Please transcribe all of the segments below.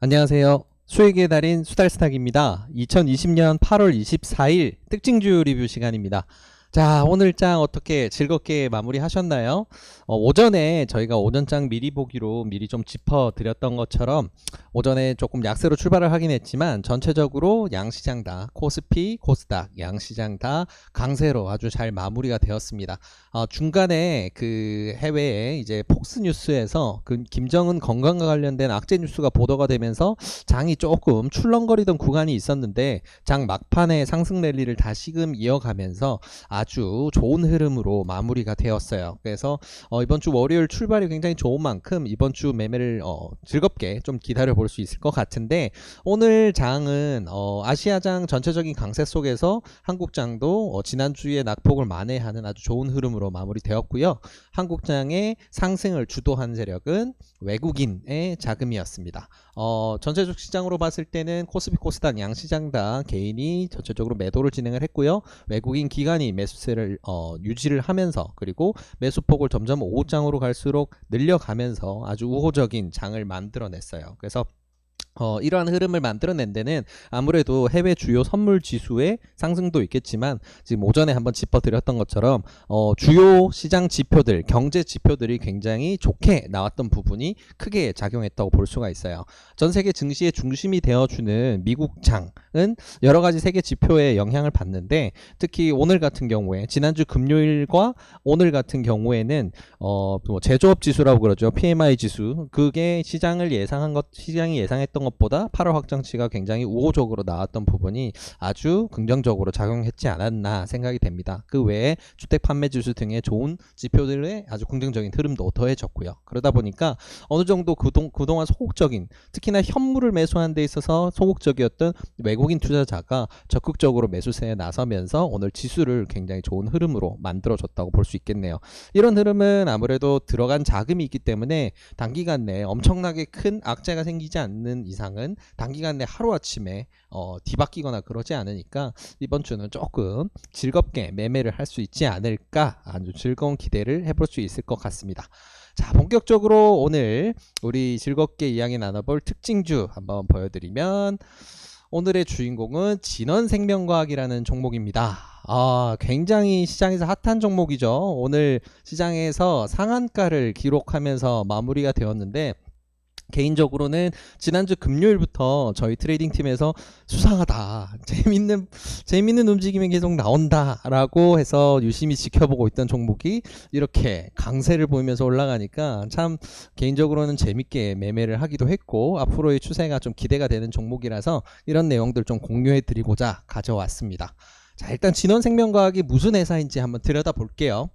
안녕하세요. 수익의 달인 수달스탁입니다. 2020년 8월 24일 특징주 리뷰 시간입니다. 자, 오늘 장 어떻게 즐겁게 마무리하셨나요? 오전에 저희가 오전장 미리 보기로 미리 좀 짚어드렸던 것처럼 오전에 조금 약세로 출발을 하긴 했지만 전체적으로 양시장 다 코스피, 코스닥, 양시장 다 강세로 아주 잘 마무리가 되었습니다. 중간에 그 해외에 이제 폭스뉴스에서 그 김정은 건강과 관련된 악재 뉴스가 보도가 되면서 장이 조금 출렁거리던 구간이 있었는데 장 막판에 상승 랠리를 다시금 이어가면서 아주 좋은 흐름으로 마무리가 되었어요. 그래서 이번 주 월요일 출발이 굉장히 좋은 만큼 이번 주 매매를 즐겁게 좀 기다려 볼 수 있을 것 같은데 오늘 장은 아시아장 전체적인 강세 속에서 한국장도 지난주에 낙폭을 만회하는 아주 좋은 흐름으로 마무리되었고요. 한국장의 상승을 주도한 세력은 외국인의 자금이었습니다. 전체적 시장으로 봤을 때는 코스피, 코스닥, 양시장 다 개인이 전체적으로 매도를 진행을 했고요. 외국인 기관이 매수세를 유지를 하면서 그리고 매수폭을 점점 5장으로 갈수록 늘려가면서 아주 우호적인 장을 만들어냈어요. 그래서 이러한 흐름을 만들어낸 데는 아무래도 해외 주요 선물 지수의 상승도 있겠지만 지금 오전에 한번 짚어드렸던 것처럼 주요 시장 지표들, 경제 지표들이 굉장히 좋게 나왔던 부분이 크게 작용했다고 볼 수가 있어요. 전 세계 증시의 중심이 되어주는 미국 장은 여러 가지 세계 지표에 영향을 받는데 특히 오늘 같은 경우에 지난주 금요일과 오늘 같은 경우에는 뭐 제조업 지수라고 그러죠. PMI 지수. 그게 시장이 예상했던 것보다 8월 확정치가 굉장히 우호적으로 나왔던 부분이 아주 긍정적으로 작용했지 않았나 생각이 됩니다. 그 외에 주택 판매 지수 등의 좋은 지표들의 아주 긍정적인 흐름도 더해졌고요. 그러다 보니까 어느 정도 그동안 소극적인 특히나 현물을 매수하는 데 있어서 소극적이었던 외국인 투자자가 적극적으로 매수세에 나서면서 오늘 지수를 굉장히 좋은 흐름으로 만들어줬다고 볼 수 있겠네요. 이런 흐름은 아무래도 들어간 자금이 있기 때문에 단기간 내에 엄청나게 큰 악재가 생기지 않는 이상은 단기간 내 하루아침에 뒤바뀌거나 그러지 않으니까 이번 주는 조금 즐겁게 매매를 할 수 있지 않을까 아주 즐거운 기대를 해볼 수 있을 것 같습니다. 자, 본격적으로 오늘 우리 즐겁게 이야기 나눠볼 특징주 한번 보여드리면 오늘의 주인공은 진원생명과학이라는 종목입니다. 굉장히 시장에서 핫한 종목이죠. 오늘 시장에서 상한가를 기록하면서 마무리가 되었는데 개인적으로는 지난주 금요일부터 저희 트레이딩 팀에서 수상하다, 재밌는 움직임이 계속 나온다 라고 해서 유심히 지켜보고 있던 종목이 이렇게 강세를 보이면서 올라가니까 참 개인적으로는 재밌게 매매를 하기도 했고 앞으로의 추세가 좀 기대가 되는 종목이라서 이런 내용들 좀 공유해 드리고자 가져왔습니다. 자, 일단 진원생명과학이 무슨 회사인지 한번 들여다 볼게요.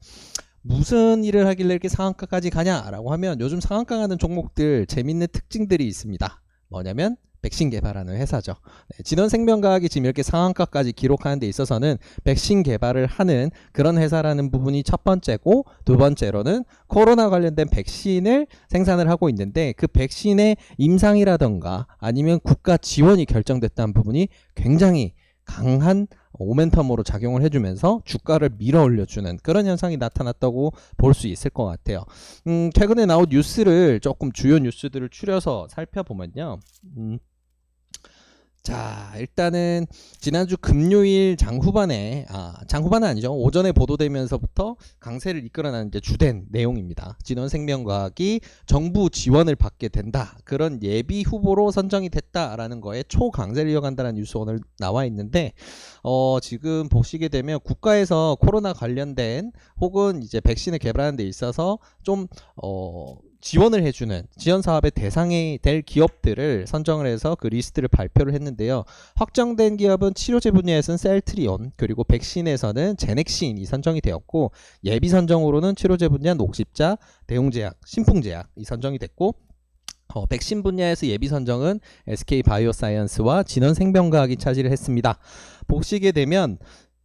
무슨 일을 하길래 이렇게 상한가까지 가냐라고 하면 요즘 상한가 가는 종목들 재밌는 특징들이 있습니다. 뭐냐면 백신 개발하는 회사죠. 진원생명과학이 지금 이렇게 상한가까지 기록하는 데 있어서는 백신 개발을 하는 그런 회사라는 부분이 첫 번째고 두 번째로는 코로나 관련된 백신을 생산을 하고 있는데 그 백신의 임상이라던가 아니면 국가 지원이 결정됐다는 부분이 굉장히 강한 모멘텀으로 작용을 해주면서 주가를 밀어 올려주는 그런 현상이 나타났다고 볼 수 있을 것 같아요. 최근에 나온 뉴스를 조금 주요 뉴스들을 추려서 살펴보면요. 자, 일단은 지난주 금요일 장후반은 아니죠. 오전에 보도되면서부터 강세를 이끌어내는 이제 주된 내용입니다. 진원생명과학이 정부 지원을 받게 된다. 그런 예비 후보로 선정이 됐다라는 거에 초강세를 이어간다는 뉴스 오늘 나와 있는데 지금 보시게 되면 국가에서 코로나 관련된 혹은 이제 백신을 개발하는 데 있어서 좀 지원을 해주는 지원 사업의 대상이 될 기업들을 선정을 해서 그 리스트를 발표를 했는데요. 확정된 기업은 치료제 분야에서는 셀트리온 그리고 백신에서는 제넥신이 선정이 되었고 예비 선정으로는 치료제 분야 녹십자, 대웅제약, 신풍제약이 선정이 됐고 백신 분야에서 예비 선정은 SK바이오사이언스와 진원생명과학이 차지를 했습니다. 보시게 되면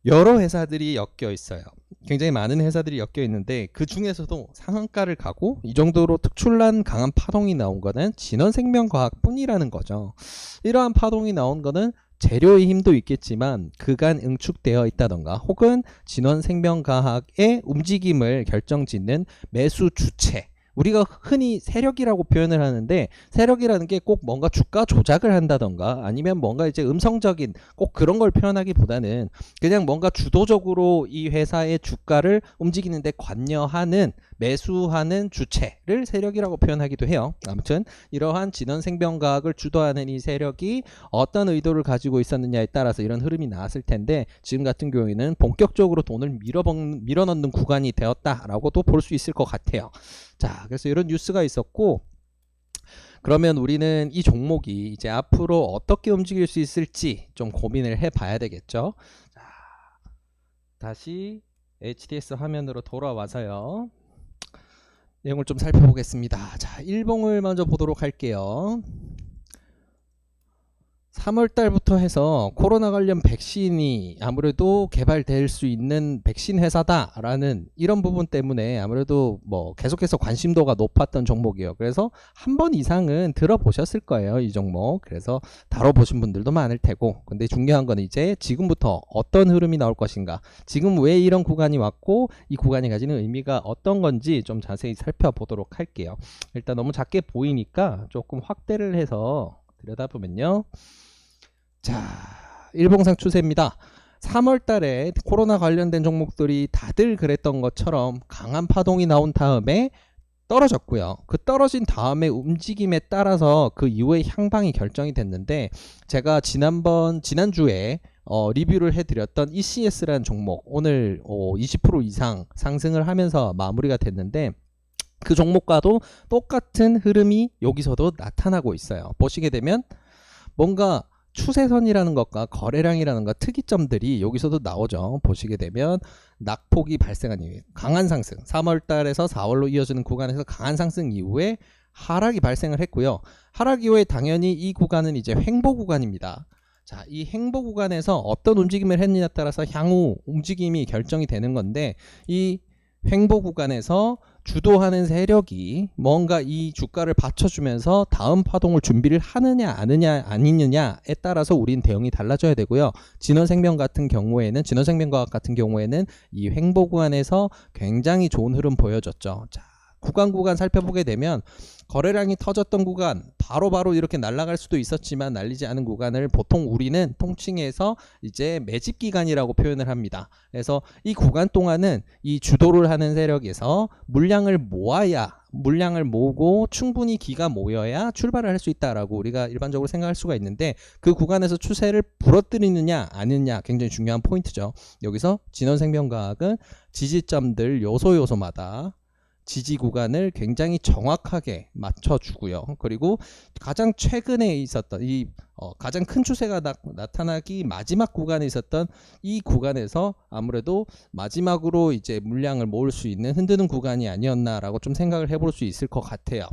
여러 회사들이 엮여 있어요. 굉장히 많은 회사들이 엮여 있는데 그 중에서도 상한가를 가고 이 정도로 특출난 강한 파동이 나온 거는 진원생명과학 뿐이라는 거죠. 이러한 파동이 나온 거는 재료의 힘도 있겠지만 그간 응축되어 있다던가 혹은 진원생명과학의 움직임을 결정짓는 매수 주체 우리가 흔히 세력이라고 표현을 하는데 세력이라는 게 꼭 뭔가 주가 조작을 한다던가 아니면 뭔가 이제 음성적인 꼭 그런 걸 표현하기보다는 그냥 뭔가 주도적으로 이 회사의 주가를 움직이는데 관여하는 매수하는 주체를 세력이라고 표현하기도 해요. 아무튼 이러한 진원생명과학을 주도하는 이 세력이 어떤 의도를 가지고 있었느냐에 따라서 이런 흐름이 나왔을 텐데 지금 같은 경우에는 본격적으로 돈을 밀어넣는 구간이 되었다라고도 볼 수 있을 것 같아요. 자, 그래서 이런 뉴스가 있었고 그러면 우리는 이 종목이 이제 앞으로 어떻게 움직일 수 있을지 좀 고민을 해봐야 되겠죠. 자, 다시 HDS 화면으로 돌아와서요. 내용을 좀 살펴보겠습니다. 자, 일봉을 먼저 보도록 할게요. 3월 달부터 해서 코로나 관련 백신이 아무래도 개발될 수 있는 백신 회사다라는 이런 부분 때문에 아무래도 뭐 계속해서 관심도가 높았던 종목이에요. 그래서 한 번 이상은 들어보셨을 거예요, 이 종목. 그래서 다뤄보신 분들도 많을 테고. 근데 중요한 건 이제 지금부터 어떤 흐름이 나올 것인가, 지금 왜 이런 구간이 왔고 이 구간이 가지는 의미가 어떤 건지 좀 자세히 살펴보도록 할게요. 일단 너무 작게 보이니까 조금 확대를 해서 들여다보면요. 자, 일봉상 추세입니다. 3월 달에 코로나 관련된 종목들이 다들 그랬던 것처럼 강한 파동이 나온 다음에 떨어졌고요. 그 떨어진 다음에 움직임에 따라서 그 이후에 향방이 결정이 됐는데 제가 지난주에 리뷰를 해드렸던 ECS라는 종목 오늘 20% 이상 상승을 하면서 마무리가 됐는데 그 종목과도 똑같은 흐름이 여기서도 나타나고 있어요. 보시게 되면 뭔가 추세선이라는 것과 거래량이라는 것 특이점들이 여기서도 나오죠. 보시게 되면 낙폭이 발생한 이후에 강한 상승, 3월 달에서 4월로 이어지는 구간에서 강한 상승 이후에 하락이 발생을 했고요. 하락 이후에 당연히 이 구간은 이제 횡보 구간입니다. 자, 이 횡보 구간에서 어떤 움직임을 했느냐에 따라서 향후 움직임이 결정이 되는 건데 이 횡보 구간에서 주도하는 세력이 뭔가 이 주가를 받쳐주면서 다음 파동을 준비를 하느냐 아니느냐에 따라서 우린 대응이 달라져야 되고요. 진원생명과학 같은 경우에는 이 횡보 구간에서 굉장히 좋은 흐름 보여줬죠. 자, 구간 살펴보게 되면 거래량이 터졌던 구간 바로 이렇게 날아갈 수도 있었지만 날리지 않은 구간을 보통 우리는 통칭해서 이제 매집 기간이라고 표현을 합니다. 그래서 이 구간 동안은 이 주도를 하는 세력에서 물량을 모으고 충분히 기가 모여야 출발을 할 수 있다라고 우리가 일반적으로 생각할 수가 있는데 그 구간에서 추세를 부러뜨리느냐 아니느냐 굉장히 중요한 포인트죠. 여기서 진원생명과학은 지지점들 요소마다 지지 구간을 굉장히 정확하게 맞춰주고요. 그리고 가장 최근에 있었던 가장 큰 추세가 나타나기 마지막 구간에 있었던 이 구간에서 아무래도 마지막으로 이제 물량을 모을 수 있는 흔드는 구간이 아니었나라고 좀 생각을 해볼 수 있을 것 같아요.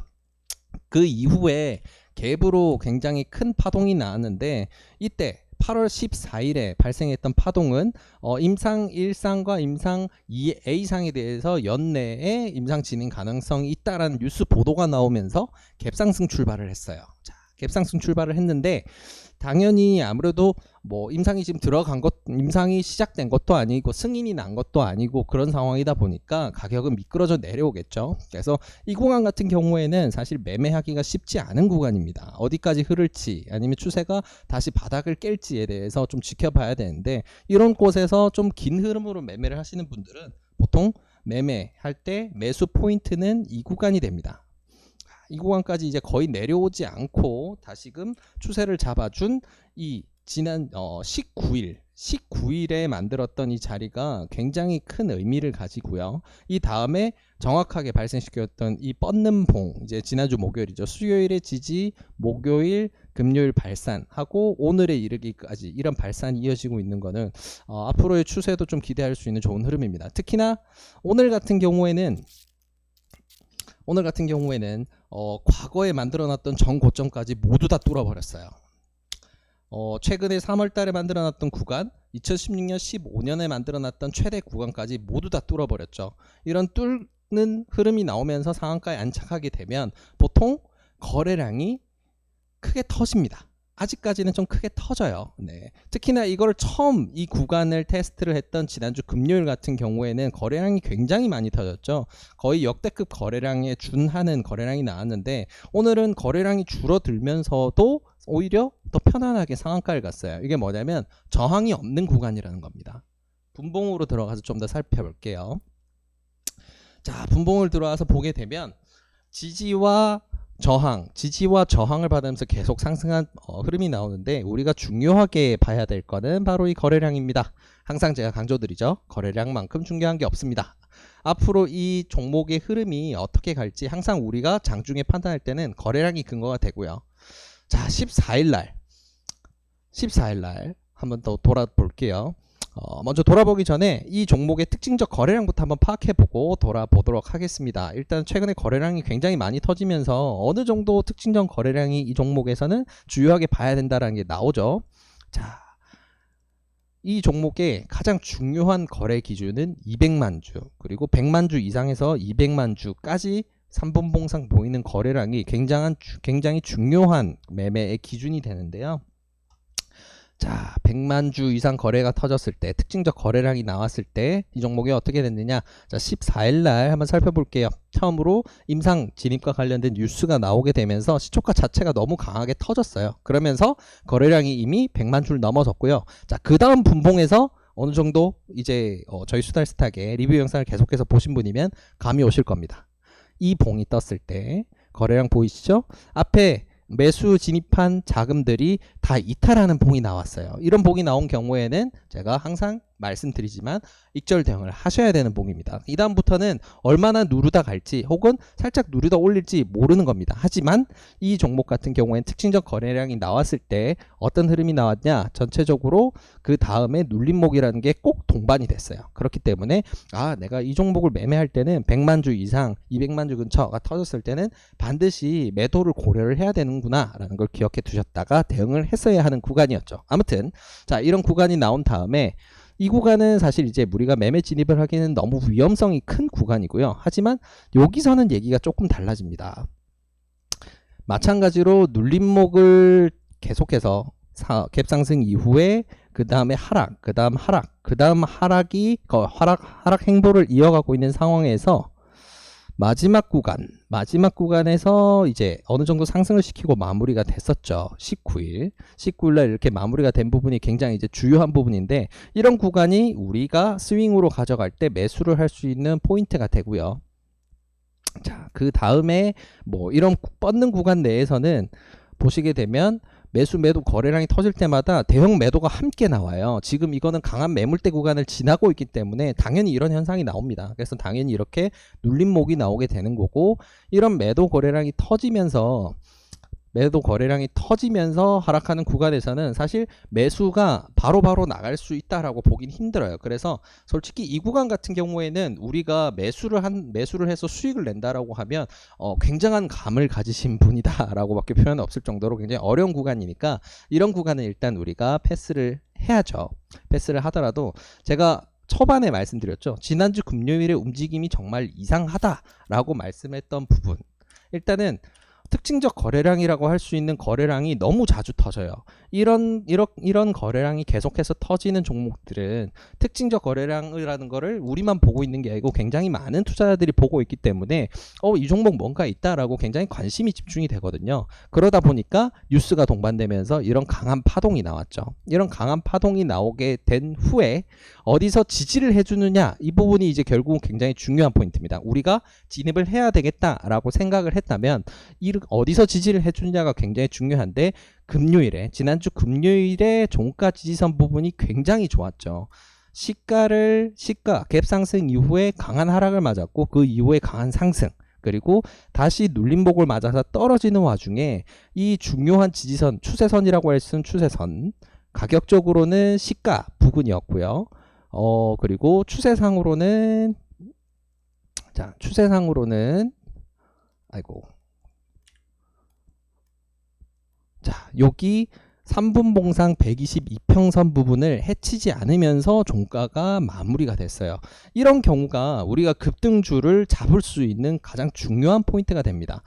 그 이후에 갭으로 굉장히 큰 파동이 나왔는데 이때 8월 14일에 발생했던 파동은 임상 1상과 임상 2A상에 대해서 연내에 임상 진행 가능성이 있다라는 뉴스 보도가 나오면서 갭상승 출발을 했어요. 자, 갭상승 출발을 했는데 당연히 아무래도 뭐 임상이 시작된 것도 아니고 승인이 난 것도 아니고 그런 상황이다 보니까 가격은 미끄러져 내려오겠죠. 그래서 이 구간 같은 경우에는 사실 매매하기가 쉽지 않은 구간입니다. 어디까지 흐를지 아니면 추세가 다시 바닥을 깰지에 대해서 좀 지켜봐야 되는데 이런 곳에서 좀 긴 흐름으로 매매를 하시는 분들은 보통 매매할 때 매수 포인트는 이 구간이 됩니다. 이 구간까지 이제 거의 내려오지 않고 다시금 추세를 잡아준 이 지난 19일에 만들었던 이 자리가 굉장히 큰 의미를 가지고요. 이 다음에 정확하게 발생시켰던 이 뻗는 봉, 이제 지난주 목요일이죠. 수요일에 지지, 목요일, 금요일 발산하고 오늘에 이르기까지 이런 발산이 이어지고 있는 거는 앞으로의 추세도 좀 기대할 수 있는 좋은 흐름입니다. 특히나 오늘 같은 경우에는 과거에 만들어놨던 전고점까지 모두 다 뚫어버렸어요. 최근에 3월 달에 만들어놨던 구간, 2016년, 15년에 만들어놨던 최대 구간까지 모두 다 뚫어버렸죠. 이런 뚫는 흐름이 나오면서 상한가에 안착하게 되면 보통 거래량이 크게 터집니다. 아직까지는 좀 크게 터져요. 네. 특히나 이걸 처음 이 구간을 테스트를 했던 지난주 금요일 같은 경우에는 거래량이 굉장히 많이 터졌죠. 거의 역대급 거래량에 준하는 거래량이 나왔는데 오늘은 거래량이 줄어들면서도 오히려 더 편안하게 상한가를 갔어요. 이게 뭐냐면 저항이 없는 구간이라는 겁니다. 분봉으로 들어가서 좀 더 살펴볼게요. 자, 분봉을 들어와서 보게 되면 지지와 저항을 받으면서 계속 상승한 흐름이 나오는데 우리가 중요하게 봐야 될 거는 바로 이 거래량입니다. 항상 제가 강조드리죠. 거래량만큼 중요한 게 없습니다. 앞으로 이 종목의 흐름이 어떻게 갈지 항상 우리가 장중에 판단할 때는 거래량이 근거가 되고요. 자, 14일 날 한번 더 돌아볼게요. 먼저 돌아보기 전에 이 종목의 특징적 거래량부터 한번 파악해보고 돌아보도록 하겠습니다. 일단 최근에 거래량이 굉장히 많이 터지면서 어느 정도 특징적 거래량이 이 종목에서는 주요하게 봐야 된다는 게 나오죠. 자, 이 종목의 가장 중요한 거래 기준은 200만 주, 그리고 100만 주 이상에서 200만 주까지 3분봉상 보이는 거래량이 굉장히 중요한 매매의 기준이 되는데요. 자, 100만 주 이상 거래가 터졌을 때, 특징적 거래량이 나왔을 때 이 종목이 어떻게 됐느냐. 자, 14일 날 한번 살펴볼게요. 처음으로 임상 진입과 관련된 뉴스가 나오게 되면서 시초가 자체가 너무 강하게 터졌어요. 그러면서 거래량이 이미 100만 주를 넘어섰고요. 자, 그 다음 분봉에서 어느 정도 이제 저희 수달스탁의 리뷰 영상을 계속해서 보신 분이면 감이 오실 겁니다. 이 봉이 떴을 때 거래량 보이시죠? 앞에 매수 진입한 자금들이 다 이탈하는 봉이 나왔어요. 이런 봉이 나온 경우에는 제가 항상 말씀드리지만 익절 대응을 하셔야 되는 봉입니다. 이 다음부터는 얼마나 누르다 갈지 혹은 살짝 누르다 올릴지 모르는 겁니다. 하지만 이 종목 같은 경우에는 특징적 거래량이 나왔을 때 어떤 흐름이 나왔냐, 전체적으로 그 다음에 눌림목이라는 게 꼭 동반이 됐어요. 그렇기 때문에 내가 이 종목을 매매할 때는 100만 주 이상 200만 주 근처가 터졌을 때는 반드시 매도를 고려를 해야 되는구나 라는 걸 기억해 두셨다가 대응을 했어야 하는 구간이었죠. 아무튼 자, 이런 구간이 나온 다음에 이 구간은 사실 이제 우리가 매매 진입을 하기는 너무 위험성이 큰 구간이고요. 하지만 여기서는 얘기가 조금 달라집니다. 마찬가지로 눌림목을 계속해서 갭상승 이후에 그 다음에 하락, 그 다음 하락이 하락 행보를 이어가고 있는 상황에서 마지막 구간에서 이제 어느 정도 상승을 시키고 마무리가 됐었죠. 19일날 이렇게 마무리가 된 부분이 굉장히 이제 주요한 부분인데, 이런 구간이 우리가 스윙으로 가져갈 때 매수를 할 수 있는 포인트가 되고요. 자, 그 다음에 뭐 이런 뻗는 구간 내에서는 보시게 되면 매도 거래량이 터질 때마다 대형 매도가 함께 나와요. 지금 이거는 강한 매물대 구간을 지나고 있기 때문에 당연히 이런 현상이 나옵니다. 그래서 당연히 이렇게 눌림목이 나오게 되는 거고, 이런 매도 거래량이 터지면서 하락하는 구간에서는 사실 매수가 바로바로 나갈 수 있다라고 보긴 힘들어요. 그래서 솔직히 이 구간 같은 경우에는 우리가 매수를 해서 수익을 낸다라고 하면 굉장한 감을 가지신 분이다라고 밖에 표현은 없을 정도로 굉장히 어려운 구간이니까 이런 구간은 일단 우리가 패스를 해야죠. 패스를 하더라도 제가 초반에 말씀드렸죠. 지난주 금요일의 움직임이 정말 이상하다라고 말씀했던 부분, 일단은 특징적 거래량이라고 할 수 있는 거래량이 너무 자주 터져요. 이런 거래량이 계속해서 터지는 종목들은 특징적 거래량이라는 거를 우리만 보고 있는 게 아니고 굉장히 많은 투자자들이 보고 있기 때문에 이 종목 뭔가 있다라고 굉장히 관심이 집중이 되거든요. 그러다 보니까 뉴스가 동반되면서 이런 강한 파동이 나왔죠. 이런 강한 파동이 나오게 된 후에 어디서 지지를 해주느냐, 이 부분이 이제 결국은 굉장히 중요한 포인트입니다. 우리가 진입을 해야 되겠다라고 생각을 했다면 어디서 지지를 해주느냐가 굉장히 중요한데, 지난주 금요일에 종가 지지선 부분이 굉장히 좋았죠. 시가 갭 상승 이후에 강한 하락을 맞았고 그 이후에 강한 상승, 그리고 다시 눌림목을 맞아서 떨어지는 와중에 이 중요한 지지선, 추세선이라고 할 수 있는 추세선, 가격적으로는 시가 부근이었고요. 그리고 추세상으로는 여기 3분봉상 122평선 부분을 해치지 않으면서 종가가 마무리가 됐어요. 이런 경우가 우리가 급등주를 잡을 수 있는 가장 중요한 포인트가 됩니다.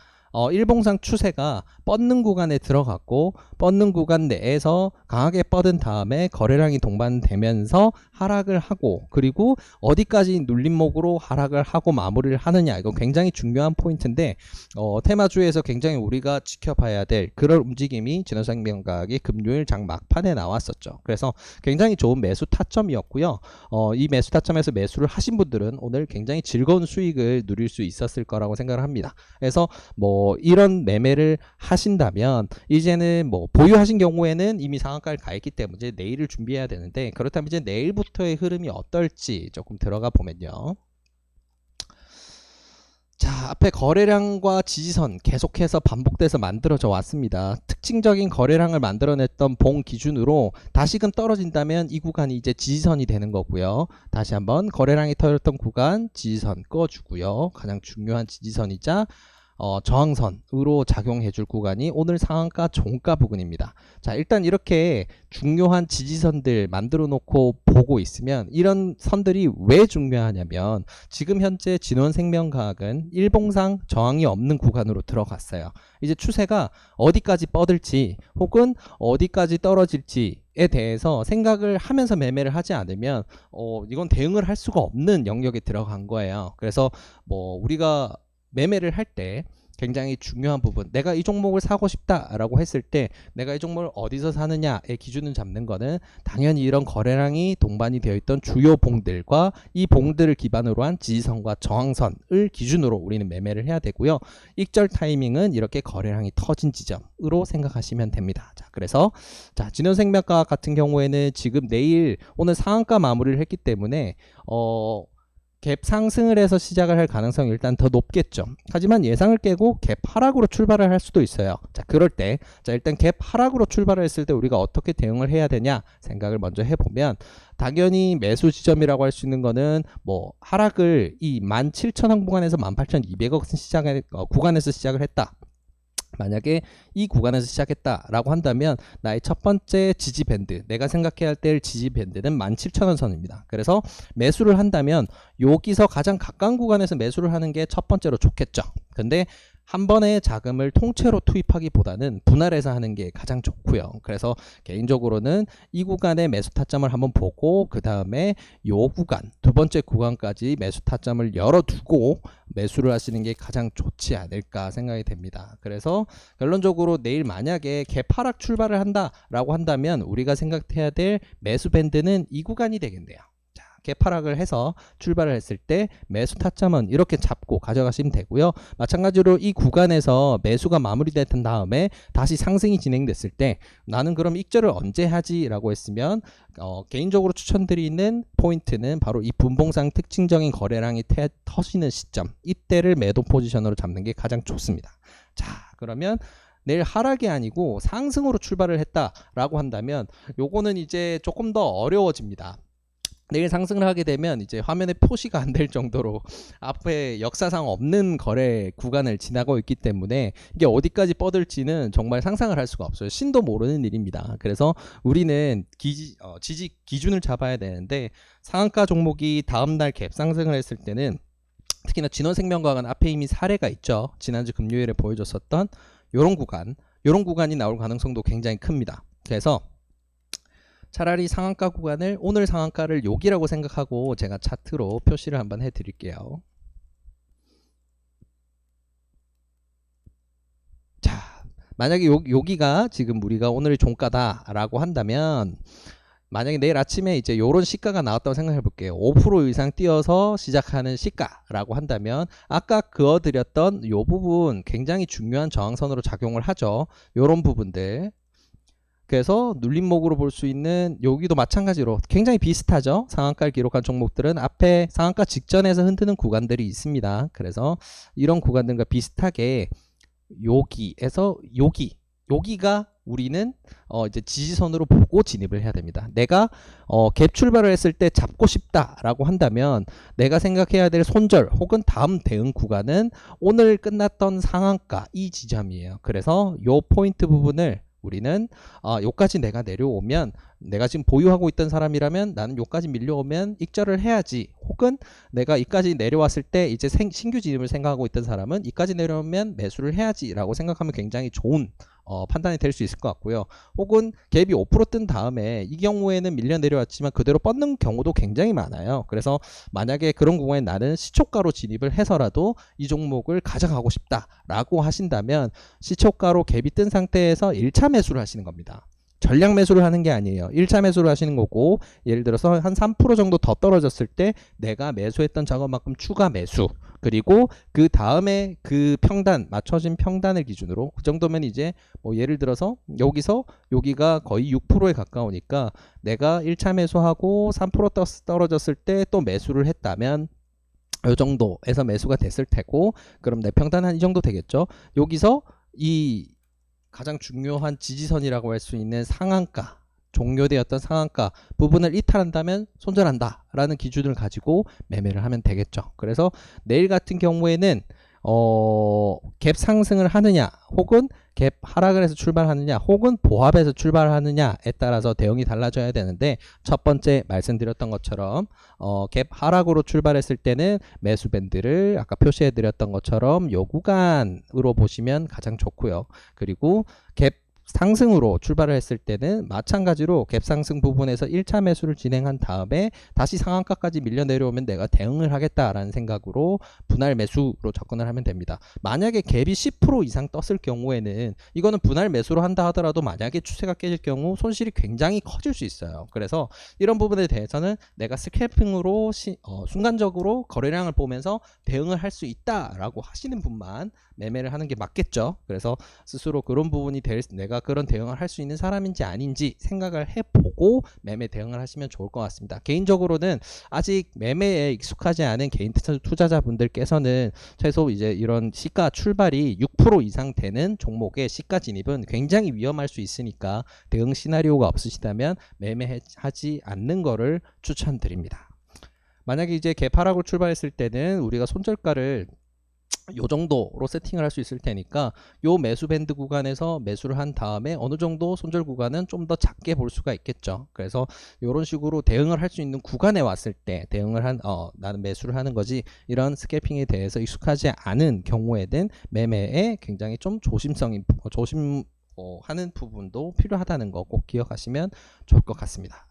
일봉상 추세가 뻗는 구간에 들어갔고 뻗는 구간 내에서 강하게 뻗은 다음에 거래량이 동반되면서 하락을 하고 그리고 어디까지 눌림목으로 하락을 하고 마무리를 하느냐 이거 굉장히 중요한 포인트인데 테마주에서 굉장히 우리가 지켜봐야 될 그런 움직임이 진원생명과학이 금요일 장 막판에 나왔었죠. 그래서 굉장히 좋은 매수 타점이었고요. 이 매수 타점에서 매수를 하신 분들은 오늘 굉장히 즐거운 수익을 누릴 수 있었을 거라고 생각을 합니다. 그래서 뭐 이런 매매를 하신다면 이제는 뭐 보유하신 경우에는 이미 상한가를 가 있기 때문에 내일을 준비해야 되는데 그렇다면 이제 내일부터의 흐름이 어떨지 조금 들어가 보면요. 자, 앞에 거래량과 지지선 계속해서 반복돼서 만들어져 왔습니다. 특징적인 거래량을 만들어냈던 봉 기준으로 다시금 떨어진다면 이 구간이 이제 지지선이 되는 거고요. 다시 한번 거래량이 터졌던 구간 지지선 꺼주고요. 가장 중요한 지지선이자 저항선으로 작용해 줄 구간이 오늘 상한가 종가 부근입니다. 자, 일단 이렇게 중요한 지지선들 만들어 놓고 보고 있으면 이런 선들이 왜 중요하냐면 지금 현재 진원생명과학은 일봉상 저항이 없는 구간으로 들어갔어요. 이제 추세가 어디까지 뻗을지 혹은 어디까지 떨어질지에 대해서 생각을 하면서 매매를 하지 않으면 이건 대응을 할 수가 없는 영역에 들어간 거예요. 그래서 뭐 우리가 매매를 할 때 굉장히 중요한 부분 내가 이 종목을 사고 싶다라고 했을 때 내가 이 종목을 어디서 사느냐의 기준을 잡는 거는 당연히 이런 거래량이 동반이 되어 있던 주요 봉들과 이 봉들을 기반으로 한 지지선과 저항선을 기준으로 우리는 매매를 해야 되고요. 익절 타이밍은 이렇게 거래량이 터진 지점으로 생각하시면 됩니다. 자, 그래서 자, 진원생명과학 같은 경우에는 지금 내일 오늘 상한가 마무리를 했기 때문에 갭 상승을 해서 시작을 할 가능성이 일단 더 높겠죠. 하지만 예상을 깨고 갭 하락으로 출발을 할 수도 있어요. 자, 그럴 때 자, 일단 갭 하락으로 출발을 했을 때 우리가 어떻게 대응을 해야 되냐 생각을 먼저 해보면 당연히 매수 지점이라고 할 수 있는 거는 뭐 하락을 이 17,000원 구간에서 18,200원 구간에서 시작을 했다. 만약에 이 구간에서 시작했다라고 한다면 나의 첫 번째 지지 밴드, 내가 생각해야 될 지지 밴드는 17,000원 선입니다. 그래서 매수를 한다면 여기서 가장 가까운 구간에서 매수를 하는 게 첫 번째로 좋겠죠. 근데 한 번에 자금을 통째로 투입하기보다는 분할해서 하는 게 가장 좋고요. 그래서 개인적으로는 이 구간의 매수 타점을 한번 보고 그 다음에 요 구간, 두 번째 구간까지 매수 타점을 열어두고 매수를 하시는 게 가장 좋지 않을까 생각이 됩니다. 그래서 결론적으로 내일 만약에 갭 하락 출발을 한다라고 한다면 우리가 생각해야 될 매수 밴드는 이 구간이 되겠네요. 갭 하락을 해서 출발을 했을 때 매수 타점은 이렇게 잡고 가져가시면 되고요. 마찬가지로 이 구간에서 매수가 마무리된 다음에 다시 상승이 진행됐을 때 나는 그럼 익절을 언제 하지? 라고 했으면 개인적으로 추천드리는 포인트는 바로 이 분봉상 특징적인 거래량이 터지는 시점, 이때를 매도 포지션으로 잡는 게 가장 좋습니다. 자, 그러면 내일 하락이 아니고 상승으로 출발을 했다라고 한다면 요거는 이제 조금 더 어려워집니다. 내일 상승을 하게 되면 이제 화면에 표시가 안 될 정도로 앞에 역사상 없는 거래 구간을 지나고 있기 때문에 이게 어디까지 뻗을지는 정말 상상을 할 수가 없어요. 신도 모르는 일입니다. 그래서 우리는 지지 기준을 잡아야 되는데 상한가 종목이 다음날 갭 상승을 했을 때는 특히나 진원생명과학은 앞에 이미 사례가 있죠. 지난주 금요일에 보여줬었던 요런 구간이 나올 가능성도 굉장히 큽니다. 그래서 차라리 상한가 구간을 오늘 상한가를 여기라고 생각하고 제가 차트로 표시를 한번 해드릴게요. 자, 만약에 여기가 지금 우리가 오늘의 종가다라고 한다면 만약에 내일 아침에 이제 요런 시가가 나왔다고 생각해 볼게요. 5% 이상 뛰어서 시작하는 시가라고 한다면 아까 그어드렸던 요 부분 굉장히 중요한 저항선으로 작용을 하죠. 요런 부분들. 그래서 눌림목으로 볼 수 있는 여기도 마찬가지로 굉장히 비슷하죠. 상한가를 기록한 종목들은 앞에 상한가 직전에서 흔드는 구간들이 있습니다. 그래서 이런 구간들과 비슷하게 여기에서 여기가 우리는 이제 지지선으로 보고 진입을 해야 됩니다. 내가 갭 출발을 했을 때 잡고 싶다라고 한다면 내가 생각해야 될 손절 혹은 다음 대응 구간은 오늘 끝났던 상한가 이 지점이에요. 그래서 요 포인트 부분을 우리는 요까지 내가 내려오면, 내가 지금 보유하고 있던 사람이라면 나는 요까지 밀려오면 익절을 해야지, 혹은 내가 이까지 내려왔을 때 이제 신규 진입을 생각하고 있던 사람은 이까지 내려오면 매수를 해야지 라고 생각하면 굉장히 좋은 판단이 될 수 있을 것 같고요. 혹은 갭이 5%뜬 다음에 이 경우에는 밀려 내려왔지만 그대로 뻗는 경우도 굉장히 많아요. 그래서 만약에 그런 경우에 나는 시초가로 진입을 해서라도 이 종목을 가져가고 싶다라고 하신다면 시초가로 갭이 뜬 상태에서 1차 매수를 하시는 겁니다. 전량 매수를 하는 게 아니에요. 1차 매수를 하시는 거고, 예를 들어서 한 3% 정도 더 떨어졌을 때 내가 매수했던 작업만큼 추가 매수, 그리고 그 다음에 그 평단, 맞춰진 평단을 기준으로, 그 정도면 이제 뭐 예를 들어서 여기가 거의 6%에 가까우니까 내가 1차 매수하고 3% 떨어졌을 때 또 매수를 했다면 이 정도에서 매수가 됐을 테고, 그럼 내 평단 한 이 정도 되겠죠. 여기서 이 가장 중요한 지지선이라고 할 수 있는 상한가, 종료되었던 상한가 부분을 이탈한다면 손절한다 라는 기준을 가지고 매매를 하면 되겠죠. 그래서 내일 같은 경우에는 갭 상승을 하느냐, 혹은 갭 하락을 해서 출발하느냐, 혹은 보합해서 출발하느냐에 따라서 대응이 달라져야 되는데, 첫 번째 말씀드렸던 것처럼 갭 하락으로 출발했을 때는 매수 밴드를 아까 표시해 드렸던 것처럼 요 구간으로 보시면 가장 좋고요. 그리고 갭 상승으로 출발을 했을 때는 마찬가지로 갭 상승 부분에서 1차 매수를 진행한 다음에 다시 상한가까지 밀려 내려오면 내가 대응을 하겠다라는 생각으로 분할 매수로 접근을 하면 됩니다. 만약에 갭이 10% 이상 떴을 경우에는 이거는 분할 매수로 한다 하더라도 만약에 추세가 깨질 경우 손실이 굉장히 커질 수 있어요. 그래서 이런 부분에 대해서는 내가 스캘핑으로 순간적으로 거래량을 보면서 대응을 할 수 있다라고 하시는 분만 매매를 하는 게 맞겠죠. 그래서 스스로 그런 부분이 내가 그런 대응을 할 수 있는 사람인지 아닌지 생각을 해보고 매매 대응을 하시면 좋을 것 같습니다. 개인적으로는 아직 매매에 익숙하지 않은 개인 투자자분들께서는 최소 이제 이런 시가 출발이 6% 이상 되는 종목의 시가 진입은 굉장히 위험할 수 있으니까 대응 시나리오가 없으시다면 매매하지 않는 거를 추천드립니다. 만약에 이제 개파락으로 출발했을 때는 우리가 손절가를 요 정도로 세팅을 할 수 있을 테니까 요 매수 밴드 구간에서 매수를 한 다음에 어느 정도 손절 구간은 좀 더 작게 볼 수가 있겠죠. 그래서 요런 식으로 대응을 할 수 있는 구간에 왔을 때 대응을 나는 매수를 하는 거지, 이런 스캘핑에 대해서 익숙하지 않은 경우에는 매매에 굉장히 좀 하는 부분도 필요하다는 거 꼭 기억하시면 좋을 것 같습니다.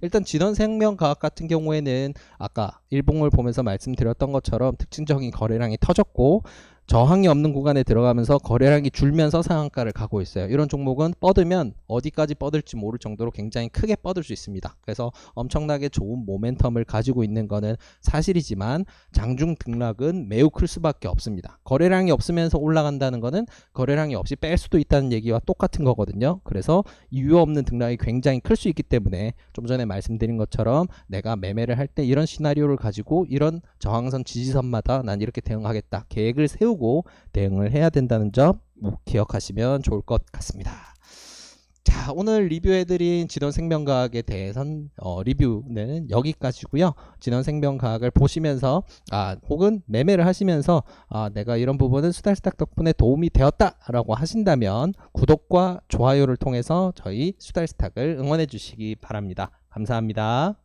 일단 진원생명과학 같은 경우에는 아까 일봉을 보면서 말씀드렸던 것처럼 특징적인 거래량이 터졌고 저항이 없는 구간에 들어가면서 거래량이 줄면서 상한가를 가고 있어요. 이런 종목은 뻗으면 어디까지 뻗을지 모를 정도로 굉장히 크게 뻗을 수 있습니다. 그래서 엄청나게 좋은 모멘텀을 가지고 있는 거는 사실이지만 장중 등락은 매우 클 수밖에 없습니다. 거래량이 없으면서 올라간다는 거는 거래량이 없이 뺄 수도 있다는 얘기와 똑같은 거거든요. 그래서 이유 없는 등락이 굉장히 클 수 있기 때문에 좀 전에 말씀드린 것처럼 내가 매매를 할 때 이런 시나리오를 가지고 이런 저항선 지지선마다 난 이렇게 대응하겠다 계획을 세우고 대응을 해야 된다는 점 기억하시면 좋을 것 같습니다. 자, 오늘 리뷰해드린 진원생명과학에 대해선 리뷰는 여기까지고요. 진원생명과학을 보시면서 혹은 매매를 하시면서 내가 이런 부분은 수달스탁 덕분에 도움이 되었다라고 하신다면 구독과 좋아요를 통해서 저희 수달스탁을 응원해 주시기 바랍니다. 감사합니다.